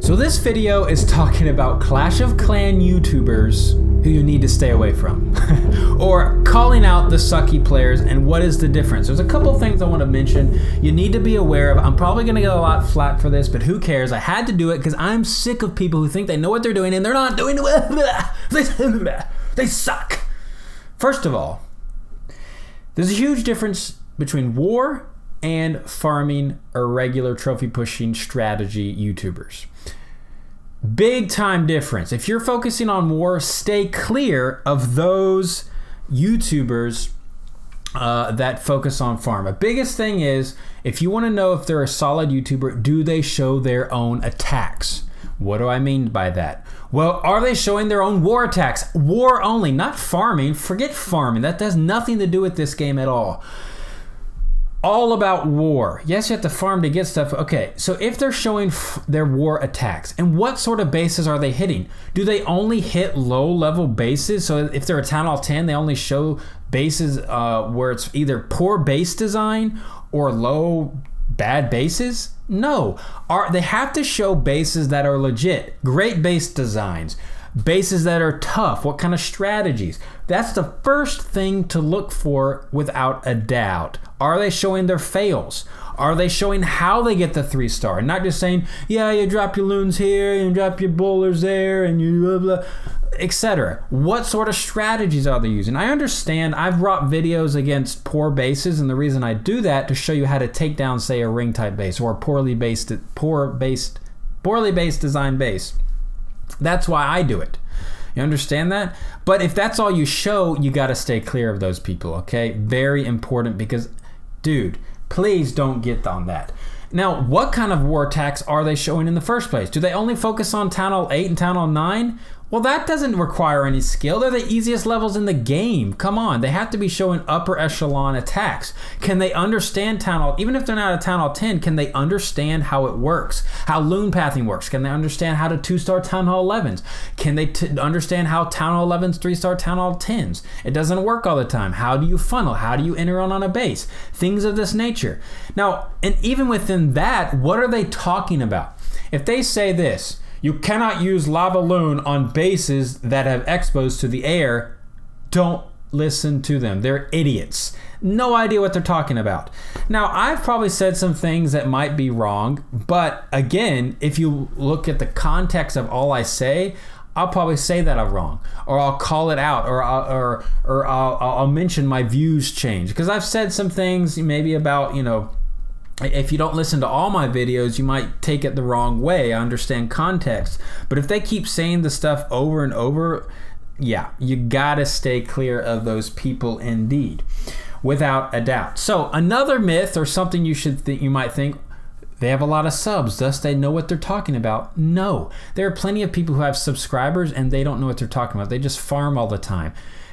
So this video is talking about Clash of Clans YouTubers who you need to stay away from. Or calling out the sucky players and what is the difference. There's a couple things I want to mention you need to be aware of. I'm probably going to get a lot flack for this, but who cares? I had to do it because I'm sick of people who think they know what they're doing and they're not doing it. They suck. First of all, there's a huge difference between war and farming or regular trophy pushing strategy YouTubers. Big time difference. If you're focusing on war, stay clear of those YouTubers that focus on farm. A biggest thing is, if you want to know if they're a solid YouTuber, do they show their own attacks? What do I mean by that? Well, are they showing their own war attacks? War only, not farming. Forget farming. That has nothing to do with this game at all. All about war. Yes, you have to farm to get stuff. Okay, so if they're showing their war attacks, and what sort of bases are they hitting? Do they only hit low-level bases? So if they're a Town Hall 10, they only show bases where it's either poor base design or low bad bases? No. They have to show bases that are legit. Great base designs. Bases that are tough. What kind of strategies? That's the first thing to look for without a doubt. Are they showing their fails? Are they showing how they get the 3-star? Not just saying, yeah, you drop your loons here, and you drop your bowlers there, and you blah, blah, etc. What sort of strategies are they using? I understand I've brought videos against poor bases, and the reason I do that to show you how to take down, say, a ring type base or a poorly based design base. That's why I do it. You understand that? But if that's all you show, you got to stay clear of those people, okay? Very important because, dude, please don't get on that. Now, what kind of war attacks are they showing in the first place? Do they only focus on Town Hall 8 and Town Hall 9? Well, that doesn't require any skill. They're the easiest levels in the game. Come on, they have to be showing upper echelon attacks. Can they understand Town Hall? Even if they're not a Town Hall 10, can they understand how it works? How loon pathing works? Can they understand how to 2-star Town Hall 11s? Can they understand how Town Hall 11s 3-star Town Hall 10s? It doesn't work all the time. How do you funnel? How do you enter on a base? Things of this nature. Now, and even within that, what are they talking about? If they say this, you cannot use lava loon on bases that have expos to the air, don't listen to them. They're idiots. No idea what they're talking about. Now, I've probably said some things that might be wrong, but again, if you look at the context of all I say, I'll probably say that I'm wrong, or I'll call it out, or I'll mention my views change. Because I've said some things maybe about, if you don't listen to all my videos, you might take it the wrong way. I understand context. But if they keep saying the stuff over and over, yeah, you gotta stay clear of those people indeed, without a doubt. So another myth or something you might think, they have a lot of subs, thus they know what they're talking about. No, there are plenty of people who have subscribers and they don't know what they're talking about. They just farm all the time.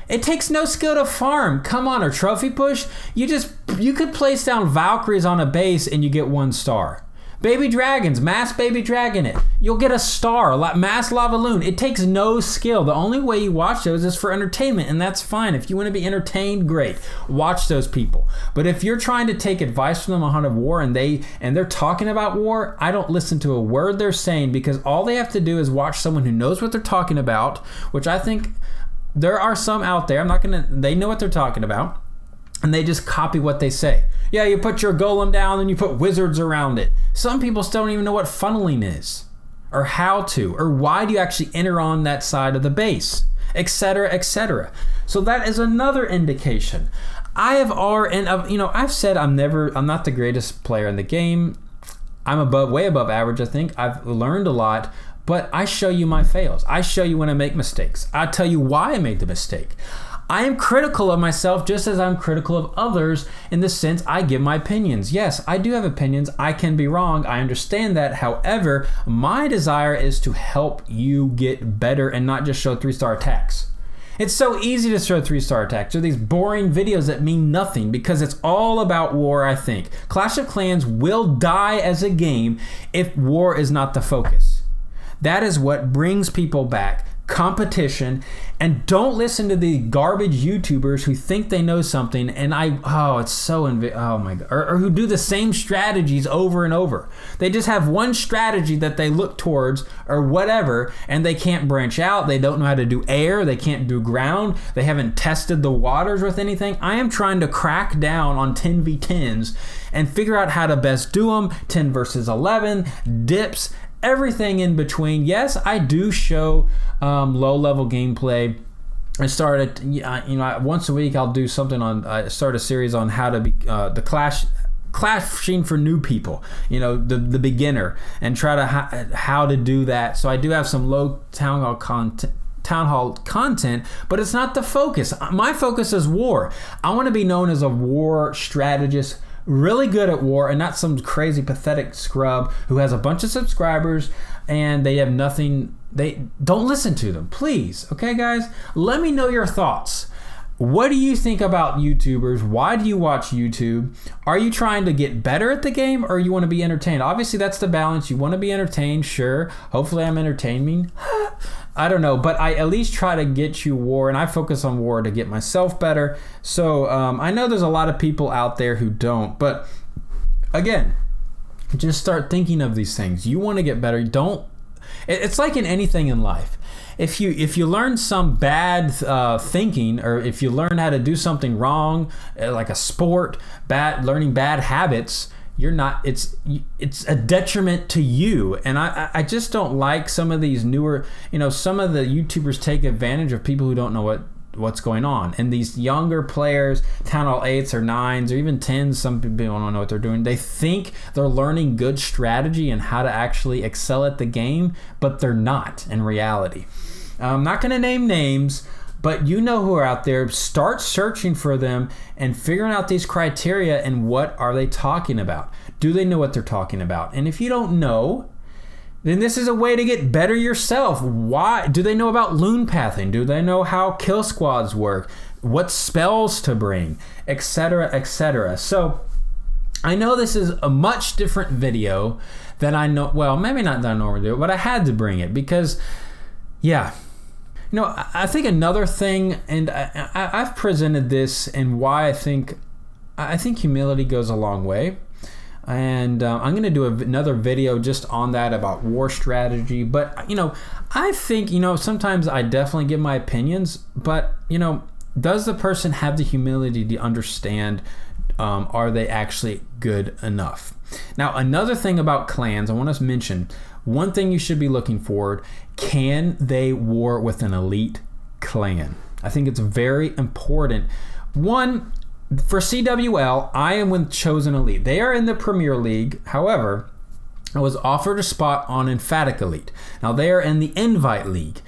It takes no skill to farm. Come on, or trophy push. You could place down Valkyries on a base and you get 1 star. Baby dragons, mass baby dragon it. You'll get a star. Mass lava loon. It takes no skill. The only way you watch those is for entertainment, and that's fine. If you want to be entertained, great. Watch those people. But if you're trying to take advice from them on how to war and they're talking about war, I don't listen to a word they're saying, because all they have to do is watch someone who knows what they're talking about, which I think there are some out there. They know what they're talking about, and they just copy what they say. Yeah, you put your golem down and you put wizards around it. Some people still don't even know what funneling is, or how to, or why do you actually enter on that side of the base, etc., etc. So that is another indication. I've said I'm not the greatest player in the game. I'm way above average, I think. I've learned a lot. But I show you my fails. I show you when I make mistakes. I tell you why I made the mistake. I am critical of myself just as I'm critical of others, in the sense I give my opinions. Yes, I do have opinions. I can be wrong. I understand that. However, my desire is to help you get better and not just show 3-star attacks. It's so easy to show 3-star attacks. They're these boring videos that mean nothing because it's all about war, I think. Clash of Clans will die as a game if war is not the focus. That is what brings people back. competition, and don't listen to the garbage YouTubers who think they know something it's so oh my god, or who do the same strategies over and over. They just have one strategy that they look towards or whatever, and they can't branch out. They don't know how to do air, they can't do ground, they haven't tested the waters with anything. I am trying to crack down on 10v10s and figure out how to best do them. 10 versus 11 dips, everything in between. Yes, I do show low-level gameplay. I started, once a week I'll do something I start a series on how to be the clashing for new people, the beginner, and try to how to do that. So I do have some low town hall content, but it's not the focus. My focus is war. I want to be known as a war strategist, really good at war, and not some crazy pathetic scrub who has a bunch of subscribers and they have nothing. Don't listen to them, please. Okay, guys, let me know your thoughts. What do you think about YouTubers? Why do you watch YouTube? Are you trying to get better at the game, or you want to be entertained? Obviously, that's the balance. You want to be entertained, sure. Hopefully, I'm entertaining. I don't know, but I at least try to get you war, and I focus on war to get myself better. So I know there's a lot of people out there who don't, but again, just start thinking of these things. You want to get better. It's like in anything in life. If you learn some bad thinking, or if you learn how to do something wrong, like a sport, learning bad habits, it's a detriment to you. And I just don't like some of these newer, some of the YouTubers take advantage of people who don't know what's going on. And these younger players, Town Hall 8s or 9s or even 10s, some people don't know what they're doing. They think they're learning good strategy and how to actually excel at the game, but they're not in reality. I'm not going to name names, but you know who are out there. Start searching for them and figuring out these criteria and what are they talking about. Do they know what they're talking about? And if you don't know, then this is a way to get better yourself. Why? Do they know about loon pathing? Do they know how kill squads work? What spells to bring? Etc., etc. So I know this is a much different video than I know. Well, maybe not that I normally do, but I had to bring it because, yeah. I think another thing, and I've presented this and why I think humility goes a long way. And I'm going to do another video just on that about war strategy. But, I think, sometimes I definitely give my opinions. But, does the person have the humility to understand, are they actually good enough? Now, another thing about clans, I want to mention, one thing you should be looking for, can they war with an elite clan? I think it's very important. One, for CWL, I am with Chosen Elite. They are in the Premier League. However, I was offered a spot on Emphatic Elite. Now, they are in the Invite League.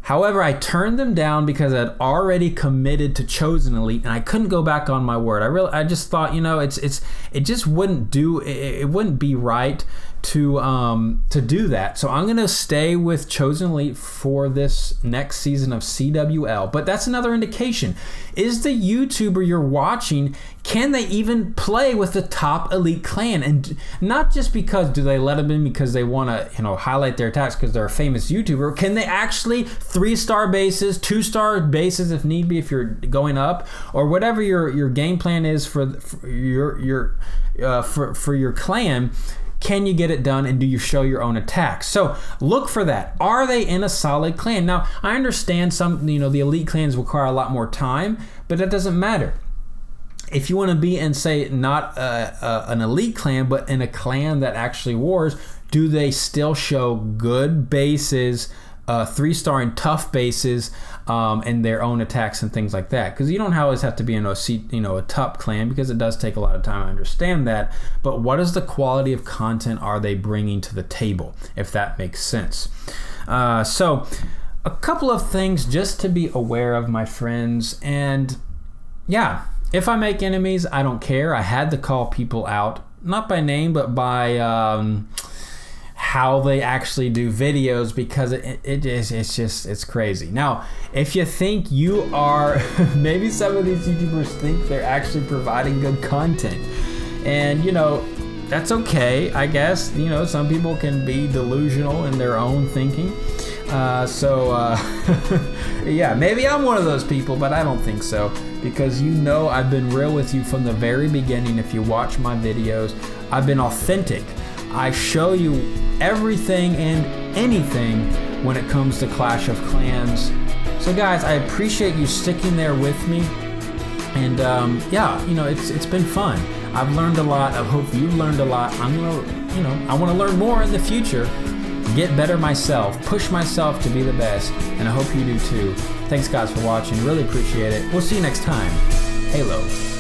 However, I turned them down because I'd already committed to Chosen Elite, and I couldn't go back on my word. I just thought, it just wouldn't do. It wouldn't be right to do that. So I'm gonna stay with Chosen Elite for this next season of CWL. But that's another indication. Is the YouTuber you're watching, can they even play with the top elite clan? And not just because do they let them in because they want to highlight their attacks because they're a famous YouTuber. Can they actually 3-star bases, 2-star bases if need be, if you're going up, or whatever your game plan is for your clan? Can you get it done, and do you show your own attacks? So look for that. Are they in a solid clan? Now, I understand the elite clans require a lot more time, but that doesn't matter. If you want to be in, say, not an elite clan, but in a clan that actually wars, do they still show good bases, 3-star and tough bases, and their own attacks and things like that? Because you don't always have to be in a top clan, because it does take a lot of time. I understand that, but what is the quality of content are they bringing to the table, if that makes sense? So a couple of things just to be aware of, my friends. And yeah, if I make enemies, I don't care. I had to call people out, not by name, but by how they actually do videos, because it's crazy. Now, if you think you are, maybe some of these YouTubers think they're actually providing good content, and that's okay, I guess. Some people can be delusional in their own thinking. Yeah, maybe I'm one of those people, but I don't think so, because you know I've been real with you from the very beginning. If you watch my videos, I've been authentic. I show you everything and anything when it comes to Clash of Clans. So guys, I appreciate you sticking there with me, and yeah, you know, it's been fun. I've learned a lot. I hope you've learned a lot. I want to learn more in the future, get better myself, push myself to be the best, and I hope you do too. Thanks guys for watching, really appreciate it. We'll see you next time. Halo.